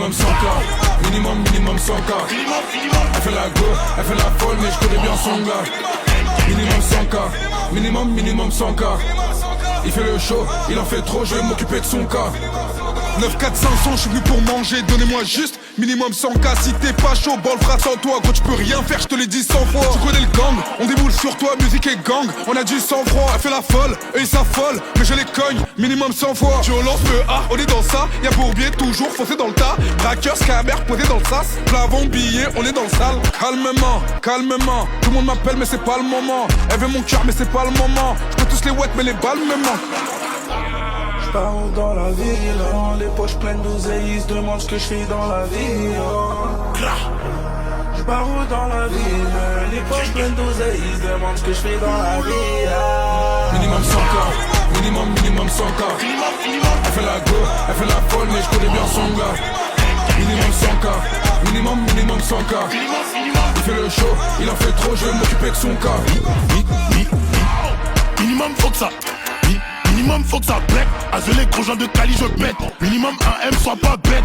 minimum 100K. Minimum 100K. Elle fait la go, elle fait la folle, mais je connais bien son gars. Minimum 100K. Minimum 100K. Il fait le show, il en fait trop, je vais m'occuper de son cas. 9, 4, 500, je suis venu pour manger, donnez-moi juste minimum 100K. Si t'es pas chaud, bol fera sans toi. Gros, tu peux rien faire, je te l'ai dit 100 fois. Tu connais le gang, on déboule sur toi, musique et gang. On a du sang-froid, elle fait la folle, eux ils s'affolent, mais je les cogne, minimum 100 fois. Violence, on est dans ça, y'a Bourbier toujours foncé dans le tas. Braqueur, scammer, posé dans le sas. Plavon, billet, on est dans le sale. Calmement, tout le monde m'appelle mais c'est pas le moment. Elle veut mon cœur mais c'est pas le moment. Je peux tous les wet mais les balles me manquent. Pars dans la ville, les poches pleines d'oseille, ils se demandent ce que je fais dans la vie. Je pars dans la ville, les poches pleines d'oseille, ils se demandent ce que je fais dans la vie. Minimum 100K, minimum 100K. Elle fait la go, elle fait la folle, mais je connais bien son gars. Minimum 100K, minimum 100K. Il fait le show, il en fait trop, je vais m'occuper de son cas. Minimum faut que ça. Minimum faut que ça pète. Azelé gros gens de Cali je pète. Minimum un M sois pas bête.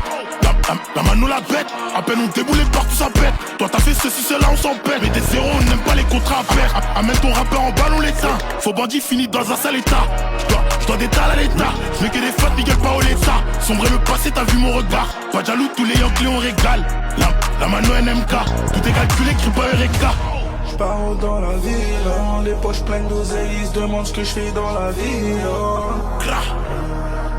La mano la bête. À peine on déboule partout ça pète. Toi t'as fait ceci cela on s'en pète. Mais des zéros on n'aime pas les contrats à faire. Amène ton rappeur en ballon l'état. Faux bandit fini dans un sale état. Je dois des talles à l'état. Je mets que des fautes nickel pas au l'état. Sombrer le passé t'as vu mon regard. Pas de jaloux tous les Yankees on régale. La mano NMK. Tout est calculé crie pas Eureka. Je pars dans la ville, les poches pleines d'oseille, ils se demandent ce que je fais dans la vie.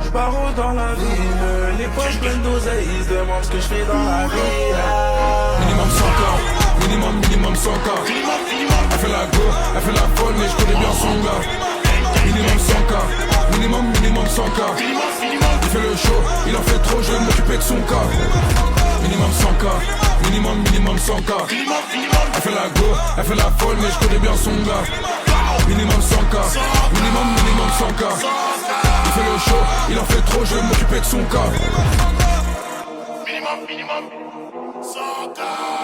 Je pars dans la ville, les poches pleines d'oseille, ils se demandent ce que je fais dans la vie. Minimum 100K, minimum 100K. Elle fait la go, elle fait la folle, mais je connais bien son gars. Minimum 100K, minimum 100K. Il fait le show, il en fait trop, je vais m'occuper de son cas. Minimum 100K, minimum 100K. Elle fait la go, elle fait la folle, mais je connais bien son gars. Minimum 100K, minimum 100K. Il fait le show, il en fait trop, je vais m'occuper de son cas. Minimum 100K.